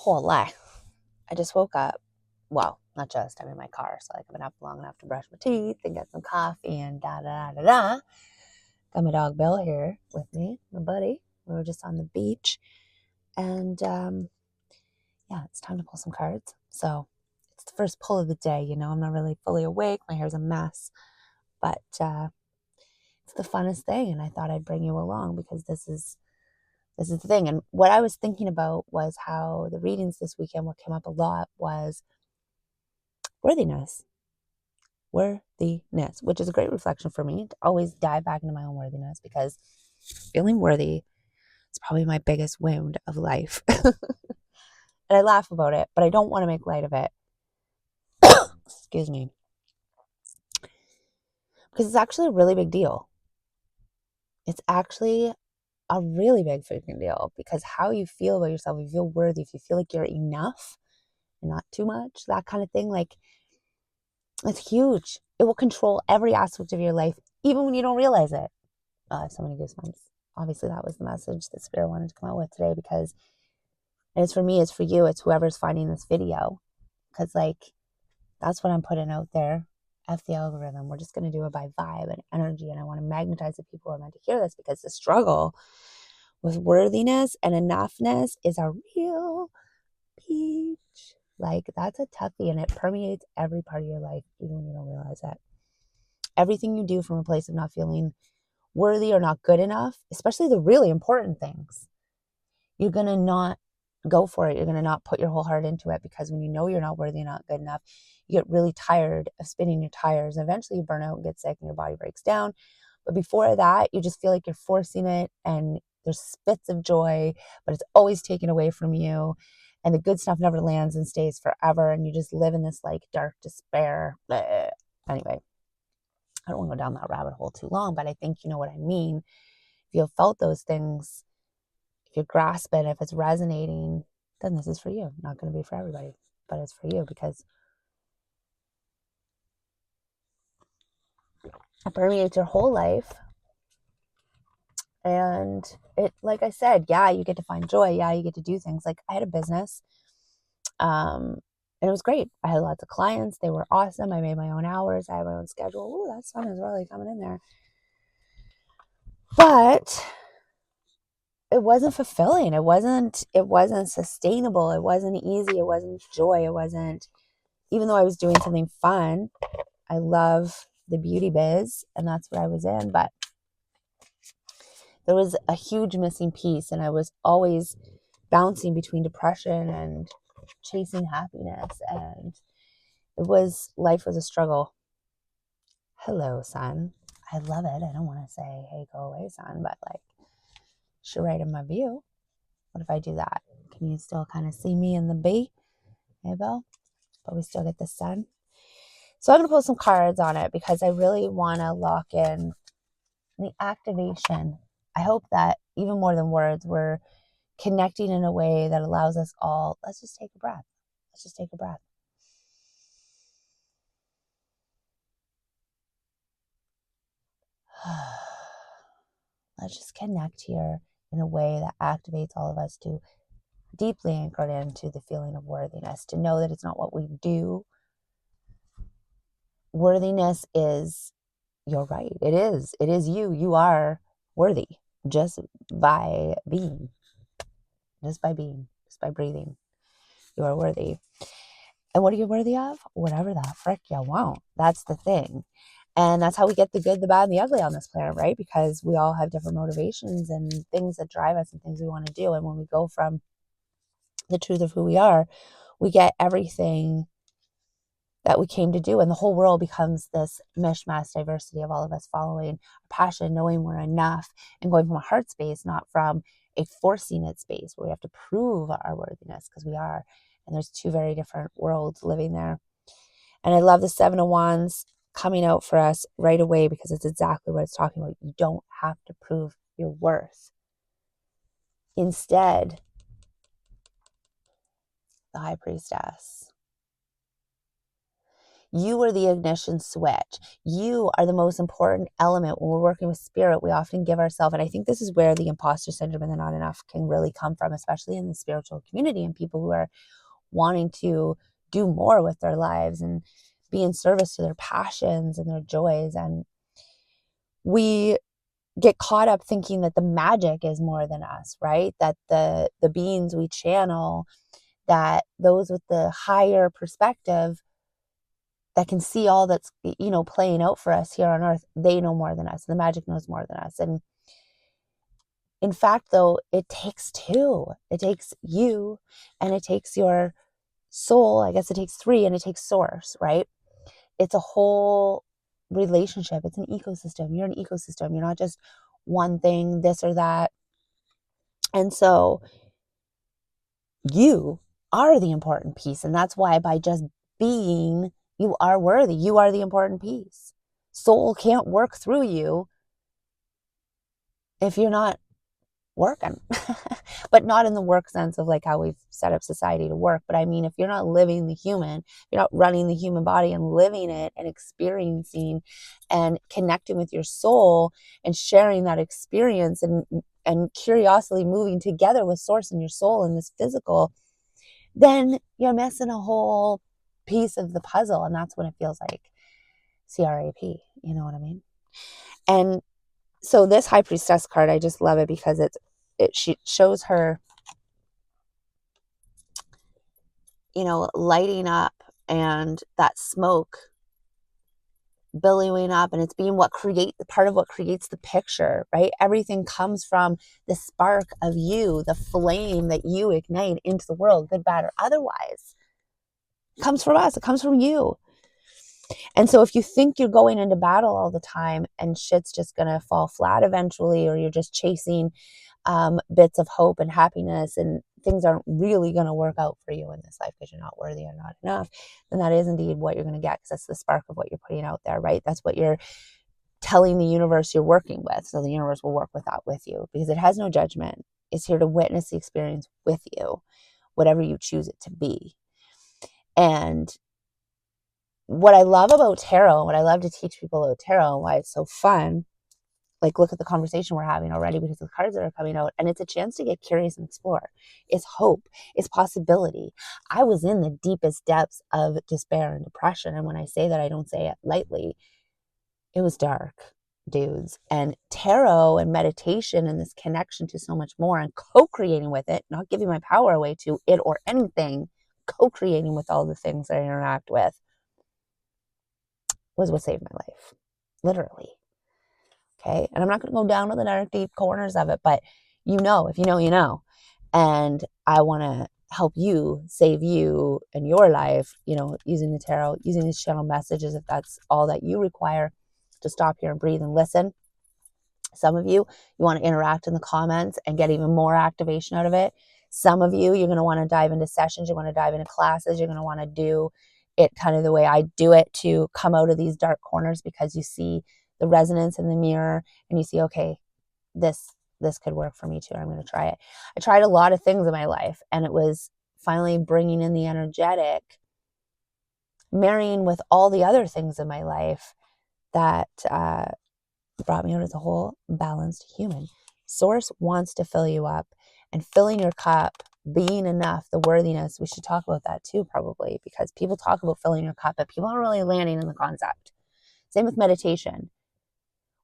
Hola. I just woke up. Well, not just, I'm in my car. So like I've been up long enough to brush my teeth and get some coffee and da da da da da. Got my dog Bill here with me, my buddy. We were just on the beach. And yeah, it's time to pull some cards. So it's the first pull of the day, I'm not really fully awake. My hair's a mess. But it's the funnest thing. And I thought I'd bring you along because this is the thing. And what I was thinking about was how the readings this weekend, what came up a lot was worthiness, which is a great reflection for me to always dive back into my own worthiness because feeling worthy is probably my biggest wound of life. And I laugh about it, but I don't want to make light of it. Excuse me. Because it's actually a really big deal. It's actually a really big freaking deal because how you feel about yourself, if you feel worthy, if you feel like you're enough and not too much, that kind of thing, like it's huge. It will control every aspect of your life, even when you don't realize it. I have so many goosebumps. Obviously, that was the message that Spirit wanted to come out with today because it's for me, it's for you, it's whoever's finding this video. Because, that's what I'm putting out there. F the algorithm. We're just going to do it by vibe and energy. And I want to magnetize the people who are meant to hear this because the struggle with worthiness and enoughness is a real peach. That's a toughie and it permeates every part of your life, even when you don't realize it. Everything you do from a place of not feeling worthy or not good enough, especially the really important things, you're going to not go for it. You're going to not put your whole heart into it because when you know you're not worthy, not good enough, you get really tired of spinning your tires. And eventually you burn out and get sick and your body breaks down. But before that, you just feel like you're forcing it and there's spits of joy, but it's always taken away from you. And the good stuff never lands and stays forever. And you just live in this dark despair. Bleh. Anyway, I don't want to go down that rabbit hole too long, but I think you know what I mean. If you have felt those things, if you grasp it, if it's resonating, then this is for you. Not going to be for everybody, but it's for you because it permeates your whole life. And it, like I said, yeah, you get to find joy. Yeah, you get to do things. Like I had a business, and it was great. I had lots of clients. They were awesome. I made my own hours. I had my own schedule. Ooh, that sun is really coming in there. But it wasn't fulfilling. It wasn't sustainable. It wasn't easy. It wasn't joy. It wasn't, even though I was doing something fun. I love the beauty biz and that's what I was in, but there was a huge missing piece and I was always bouncing between depression and chasing happiness, and life was a struggle. Hello, sun. I love it. I don't want to say, hey, go away, sun, but should right in my view. What if I do that? Can you still kind of see me in the bee? Hey, Bill? But we still get the sun. So I'm going to pull some cards on it because I really want to lock in the activation. I hope that even more than words, we're connecting in a way that allows us all, let's just take a breath. Let's just take a breath. Let's just connect here in a way that activates all of us to deeply anchored into the feeling of worthiness, to know that it's not what we do. Worthiness is, you're right. It is you. You are worthy just by being, just by breathing. You are worthy. And what are you worthy of? Whatever the frick you want. That's the thing. And that's how we get the good, the bad, and the ugly on this planet, right? Because we all have different motivations and things that drive us and things we want to do. And when we go from the truth of who we are, we get everything that we came to do. And the whole world becomes this mishmash diversity of all of us following our passion, knowing we're enough, and going from a heart space, not from a forcing it space where we have to prove our worthiness, because we are. And there's two very different worlds living there. And I love the Seven of Wands coming out for us right away because it's exactly what it's talking about. You don't have to prove your worth. Instead, the High Priestess. You are the ignition switch. You are the most important element. When we're working with spirit, we often give ourselves, and I think this is where the imposter syndrome and the not enough can really come from, especially in the spiritual community and people who are wanting to do more with their lives and be in service to their passions and their joys. And we get caught up thinking that the magic is more than us, right? That the beings we channel, that those with the higher perspective that can see all that's, playing out for us here on earth, they know more than us. The magic knows more than us. And in fact, though, it takes two. It takes you and it takes your soul. I guess it takes three, and it takes source, right? It's a whole relationship. It's an ecosystem. You're an ecosystem. You're not just one thing, this or that. And so you are the important piece. And that's why by just being, you are worthy. You are the important piece. Soul can't work through you if you're not working. But not in the work sense of like how we've set up society to work. But I mean, if you're not living the human, you're not running the human body and living it and experiencing and connecting with your soul and sharing that experience and curiously moving together with source and your soul in this physical, then you're missing a whole piece of the puzzle. And that's when it feels like CRAP. You know what I mean? And so this High Priestess card, I just love it because she shows her, lighting up and that smoke billowing up, and it's being part of what creates the picture, right? Everything comes from the spark of you, the flame that you ignite into the world, good, bad, or otherwise. It comes from us. It comes from you. And so if you think you're going into battle all the time and shit's just going to fall flat eventually, or you're just chasing bits of hope and happiness and things aren't really going to work out for you in this life because you're not worthy or not enough, then that is indeed what you're going to get, because that's the spark of what you're putting out there, right? That's what you're telling the universe you're working with. So the universe will work with that with you because it has no judgment. It's here to witness the experience with you, whatever you choose it to be. And what I love about tarot, what I love to teach people about tarot, and why it's so fun, like look at the conversation we're having already because of the cards that are coming out, and it's a chance to get curious and explore. It's hope, it's possibility. I was in the deepest depths of despair and depression, and when I say that, I don't say it lightly. It was dark, dudes. And tarot and meditation and this connection to so much more and co-creating with it, not giving my power away to it or anything, co-creating with all the things that I interact with, was what saved my life, literally. Okay. And I'm not going to go down to the dark, deep corners of it, but if you know, you know. And I want to help you save you and your life, using the tarot, using these channel messages, if that's all that you require, to stop here and breathe and listen. Some of you want to interact in the comments and get even more activation out of it. Some of you're going to want to dive into sessions. You want to dive into classes. You're going to want to do it kind of the way I do it, to come out of these dark corners because you see the resonance in the mirror and you see, okay, this could work for me too. I'm going to try it. I tried a lot of things in my life, and it was finally bringing in the energetic, marrying with all the other things in my life that brought me out as a whole balanced human. Source wants to fill you up, and filling your cup, being enough, the worthiness, we should talk about that too, probably, because people talk about filling your cup, but people aren't really landing in the concept. Same with meditation.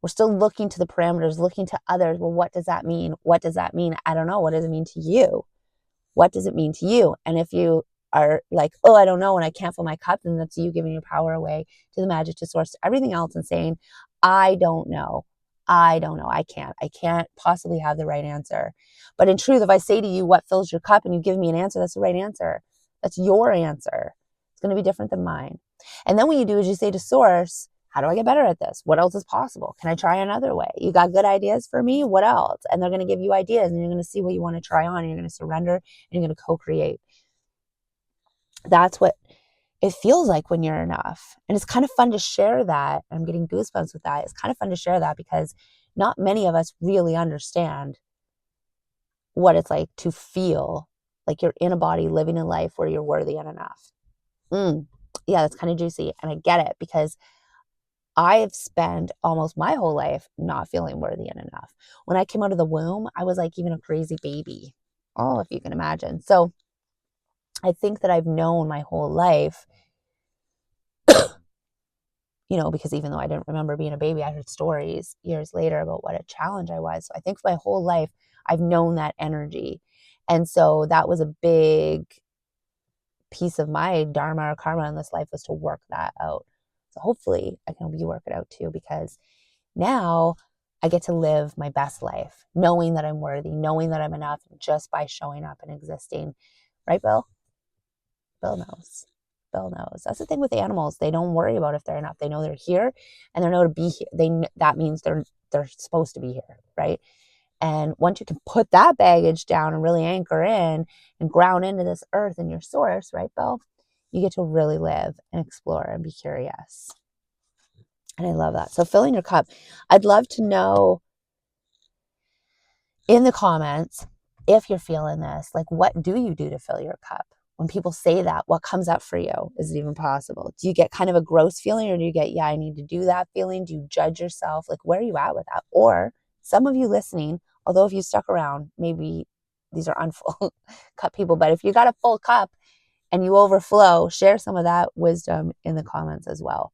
We're still looking to the parameters, looking to others. Well, what does that mean? What does that mean? I don't know. What does it mean to you? What does it mean to you? And if you are like, oh, I don't know, and I can't fill my cup, then that's you giving your power away to the magic, to source, to everything else, and saying, I don't know. I don't know. I can't possibly have the right answer. But in truth, if I say to you, what fills your cup, and you give me an answer, that's the right answer. That's your answer. It's going to be different than mine. And then what you do is you say to source, how do I get better at this? What else is possible? Can I try another way? You got good ideas for me? What else? And they're going to give you ideas, and you're going to see what you want to try on, and you're going to surrender, and you're going to co-create. That's what it feels like when you're enough. And it's kind of fun to share that. I'm getting goosebumps with that. It's kind of fun to share that because not many of us really understand what it's like to feel like you're in a body living a life where you're worthy and enough. yeah, that's kind of juicy. And I get it because I have spent almost my whole life not feeling worthy and enough. When I came out of the womb, I was like even a crazy baby. Oh, if you can imagine. So I think that I've known my whole life, because even though I didn't remember being a baby, I heard stories years later about what a challenge I was. So I think for my whole life, I've known that energy. And so that was a big piece of my dharma or karma in this life, was to work that out. So hopefully I can help you work it out too, because now I get to live my best life, knowing that I'm worthy, knowing that I'm enough just by showing up and existing. Right, Bill? Bill knows. Bill knows. That's the thing with animals. They don't worry about if they're enough. They know they're here and they know to be here. That means they're supposed to be here, right? And once you can put that baggage down and really anchor in and ground into this earth and your source, right, Bill? You get to really live and explore and be curious. And I love that. So filling your cup, I'd love to know in the comments, if you're feeling this, like, what do you do to fill your cup? When people say that, what comes up for you? Is it even possible? Do you get kind of a gross feeling, or do you get, yeah, I need to do that feeling? Do you judge yourself? Like, where are you at with that? Or some of you listening, although if you stuck around, maybe these are unfull cup people, but if you got a full cup and you overflow, share some of that wisdom in the comments as well.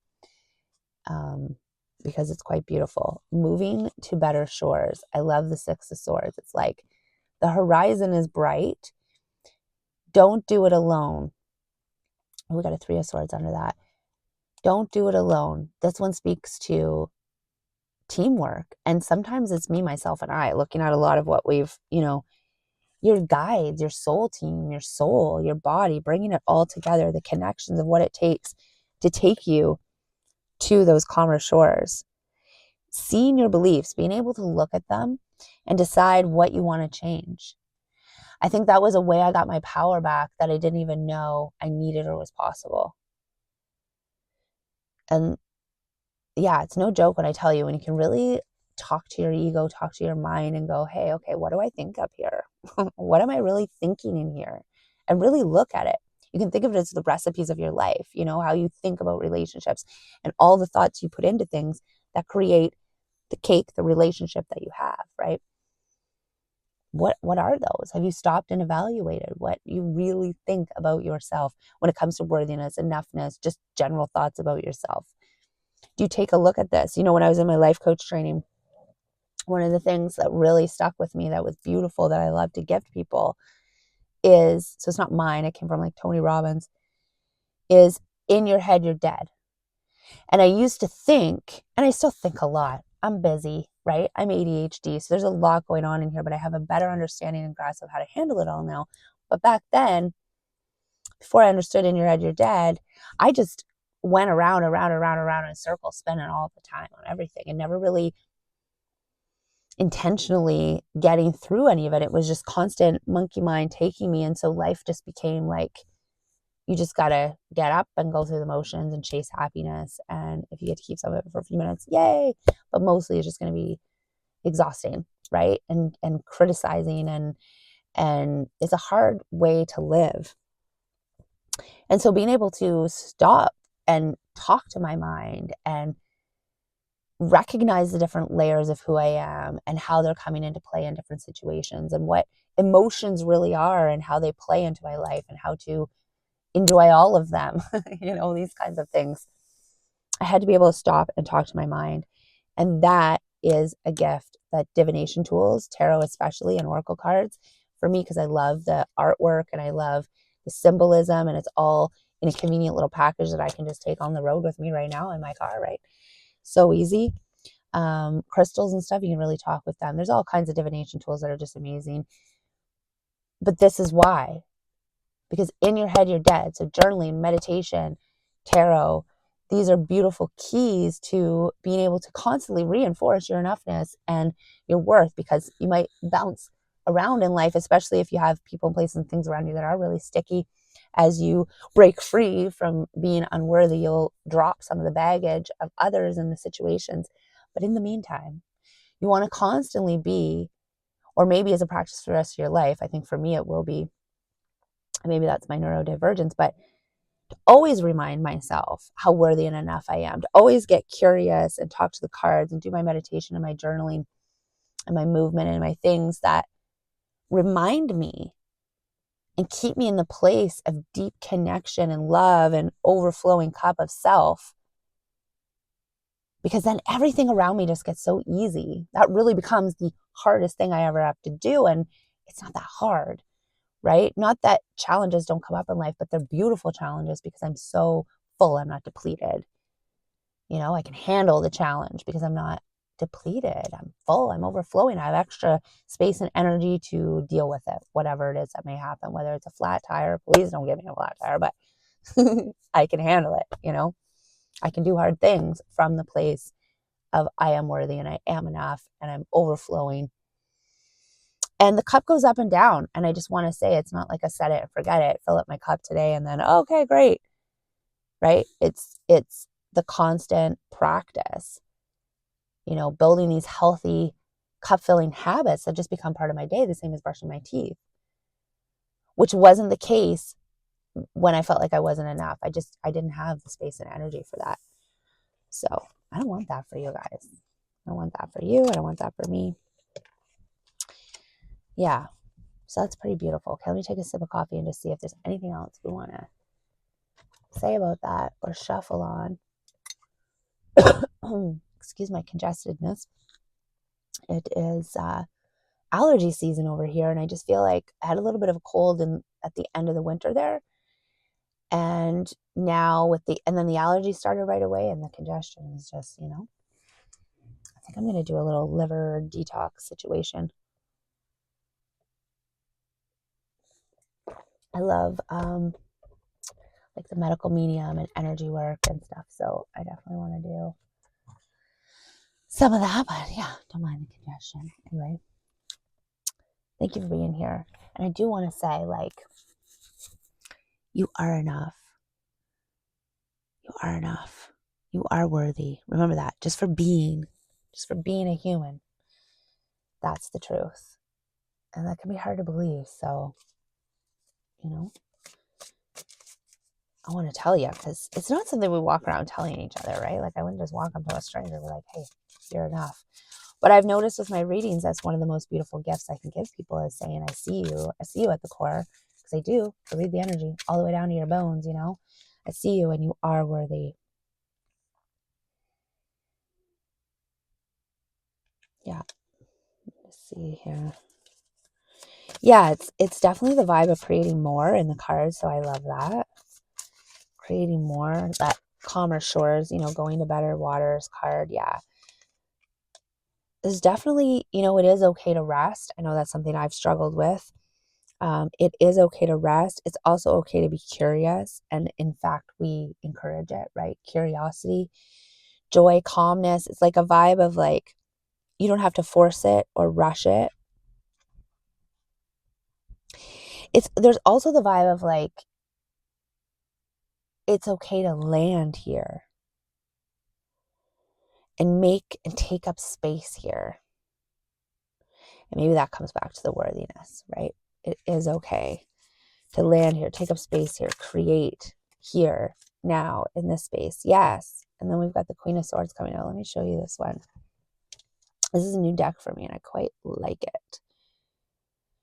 Because it's quite beautiful. Moving to better shores. I love the Six of Swords. It's like the horizon is bright. Don't do it alone. Oh, we got a Three of Swords under that. Don't do it alone. This one speaks to teamwork. And sometimes it's me, myself, and I looking at a lot of what we've, your guides, your soul team, your soul, your body, bringing it all together, the connections of what it takes to take you to those calmer shores. Seeing your beliefs, being able to look at them and decide what you want to change. I think that was a way I got my power back that I didn't even know I needed or was possible. And yeah, it's no joke when I tell you, when you can really talk to your ego, talk to your mind and go, hey, okay, what do I think up here? What am I really thinking in here? And really look at it. You can think of it as the recipes of your life, how you think about relationships and all the thoughts you put into things that create the cake, the relationship that you have, right? What are those? Have you stopped and evaluated what you really think about yourself when it comes to worthiness, enoughness, just general thoughts about yourself? Do you take a look at this? When I was in my life coach training, one of the things that really stuck with me that was beautiful that I love to gift people is, so it's not mine, it came from like Tony Robbins, is in your head, you're dead. And I used to think, and I still think a lot, I'm busy, right? I'm ADHD, so there's a lot going on in here, but I have a better understanding and grasp of how to handle it all now. But back then, before I understood in your head, you're dead, I just went around in a circle, spending all the time on everything and never really intentionally getting through any of it. It was just constant monkey mind taking me. And so life just became like, you just got to get up and go through the motions and chase happiness. And if you get to keep some of it for a few minutes, yay. But mostly it's just going to be exhausting, right? And criticizing, and it's a hard way to live. And so being able to stop and talk to my mind and recognize the different layers of who I am and how they're coming into play in different situations and what emotions really are and how they play into my life and how to enjoy all of them, these kinds of things. I had to be able to stop and talk to my mind. And that is a gift that divination tools, tarot especially, and oracle cards, for me, because I love the artwork and I love the symbolism, and it's all in a convenient little package that I can just take on the road with me right now in my car, right? So easy. Crystals and stuff, you can really talk with them. There's all kinds of divination tools that are just amazing. But this is why. Because in your head, you're dead. So journaling, meditation, tarot, these are beautiful keys to being able to constantly reinforce your enoughness and your worth, because you might bounce around in life, especially if you have people and places and things around you that are really sticky. As you break free from being unworthy, you'll drop some of the baggage of others and the situations. But in the meantime, you want to constantly be, or maybe as a practice for the rest of your life, I think for me it will be, maybe that's my neurodivergence, but always remind myself how worthy and enough I am, to always get curious and talk to the cards and do my meditation and my journaling and my movement and my things that remind me and keep me in the place of deep connection and love and overflowing cup of self. Because then everything around me just gets so easy. That really becomes the hardest thing I ever have to do. And it's not that hard, right? Not that challenges don't come up in life, but they're beautiful challenges because I'm so full. I'm not depleted. I can handle the challenge because I'm not depleted. I'm full. I'm overflowing. I have extra space and energy to deal with it, whatever it is that may happen, whether it's a flat tire. Please don't give me a flat tire, but I can handle it. I can do hard things from the place of I am worthy and I am enough and I'm overflowing. And the cup goes up and down. And I just want to say, it's not like a set it and forget it, fill up my cup today and then, okay, great. Right? It's the constant practice, building these healthy cup filling habits that just become part of my day, the same as brushing my teeth, which wasn't the case when I felt like I wasn't enough. I didn't have the space and energy for that. So I don't want that for you guys. I don't want that for you. I don't want that for me. Yeah. So that's pretty beautiful. Okay, let me take a sip of coffee and just see if there's anything else we want to say about that or shuffle on. Excuse my congestedness. It is allergy season over here, and I just feel like I had a little bit of a cold at the end of the winter there. And now and then the allergy started right away, and the congestion is just, I think I'm going to do a little liver detox situation. I love like the medical medium and energy work and stuff. So I definitely want to do some of that, but yeah, don't mind the congestion. Anyway, thank you for being here. And I do want to say, you are enough. You are enough. You are worthy. Remember that. Just for being a human. That's the truth. And that can be hard to believe. So, I want to tell you, because it's not something we walk around telling each other, right? Like, I wouldn't just walk up to a stranger and be like, hey, you're enough. But I've noticed with my readings, that's one of the most beautiful gifts I can give people, is saying, I see you at the core, because I do. I read the energy all the way down to your bones, I see you and you are worthy. Yeah. Let's see here. Yeah, it's definitely the vibe of creating more in the cards, so I love that. Creating more, that calmer shores, going to better waters card. Yeah. There's definitely, it is okay to rest. I know that's something I've struggled with. It is okay to rest. It's also okay to be curious. And in fact, we encourage it, right? Curiosity, joy, calmness. It's like a vibe of like, you don't have to force it or rush it. There's also the vibe of like, it's okay to land here and make and take up space here. And maybe that comes back to the worthiness, right? It is okay to land here, take up space here, create here, now, in this space. Yes. And then we've got the Queen of Swords coming out. Let me show you this one. This is a new deck for me, and I quite like it.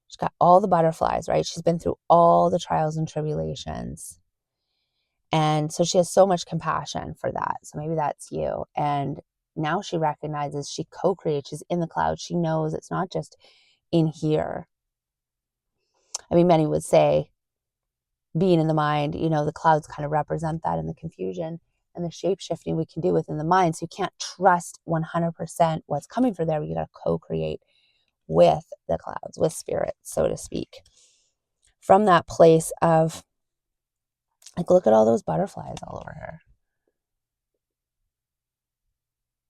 She's got all the butterflies, right? She's been through all the trials and tribulations. And so she has so much compassion for that. So maybe that's you. And now she recognizes, she co-creates, she's in the clouds. She knows it's not just in here. I mean, many would say being in the mind, the clouds kind of represent that, and the confusion and the shape shifting we can do within the mind. So you can't trust 100% what's coming for there, but you got to co-create with the clouds, with spirit, so to speak. From that place of, like, look at all those butterflies all over her.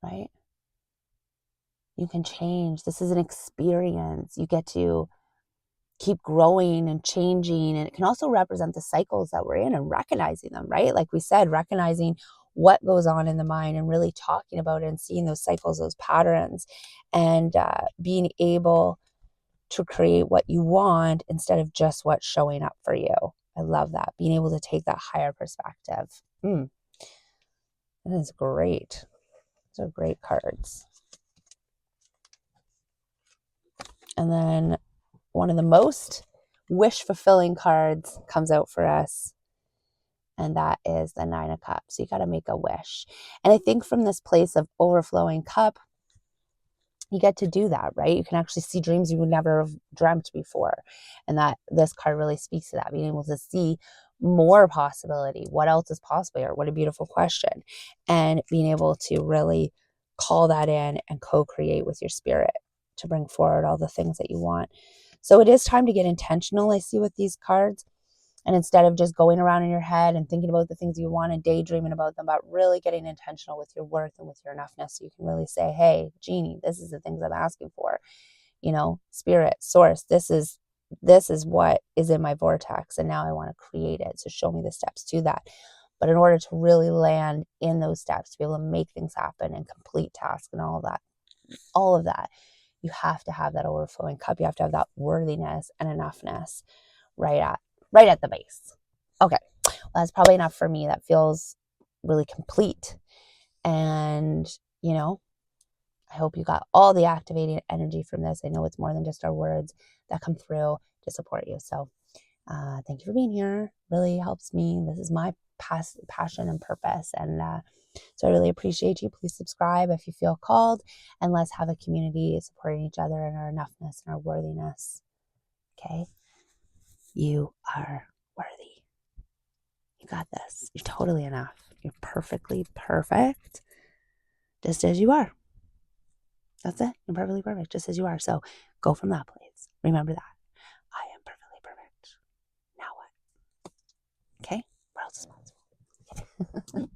Right? You can change. This is an experience. You get to keep growing and changing. And it can also represent the cycles that we're in and recognizing them, right? Like we said, recognizing what goes on in the mind and really talking about it and seeing those cycles, those patterns, and being able to create what you want instead of just what's showing up for you I love that. Being able to take that higher perspective. That is great. Those are great cards. And then one of the most wish-fulfilling cards comes out for us, and that is the Nine of Cups. So you got to make a wish. And I think from this place of overflowing cup, you get to do that, right? You can actually see dreams you would never have dreamt before. And that this card really speaks to that, being able to see more possibility. What else is possible here? What a beautiful question. And being able to really call that in and co-create with your spirit to bring forward all the things that you want. So it is time to get intentional, I see, with these cards. And instead of just going around in your head and thinking about the things you want and daydreaming about them, but really getting intentional with your worth and with your enoughness, so you can really say, hey, Genie, this is the things I'm asking for. Spirit, source, this is what is in my vortex, and now I want to create it. So show me the steps to that. But in order to really land in those steps, to be able to make things happen and complete tasks and all of that, you have to have that overflowing cup. You have to have that worthiness and enoughness right at the base. Okay, well, that's probably enough for me. That feels really complete. And, I hope you got all the activating energy from this. I know it's more than just our words that come through to support you. So thank you for being here. Really helps me. This is my passion and purpose. And so I really appreciate you. Please subscribe if you feel called. And let's have a community supporting each other in our enoughness and our worthiness. Okay? You are worthy. You got this. You're totally enough. You're perfectly perfect, just as you are. That's it. You're perfectly perfect, just as you are. So go from that place. Remember that. I am perfectly perfect. Now what? Okay? What else is possible?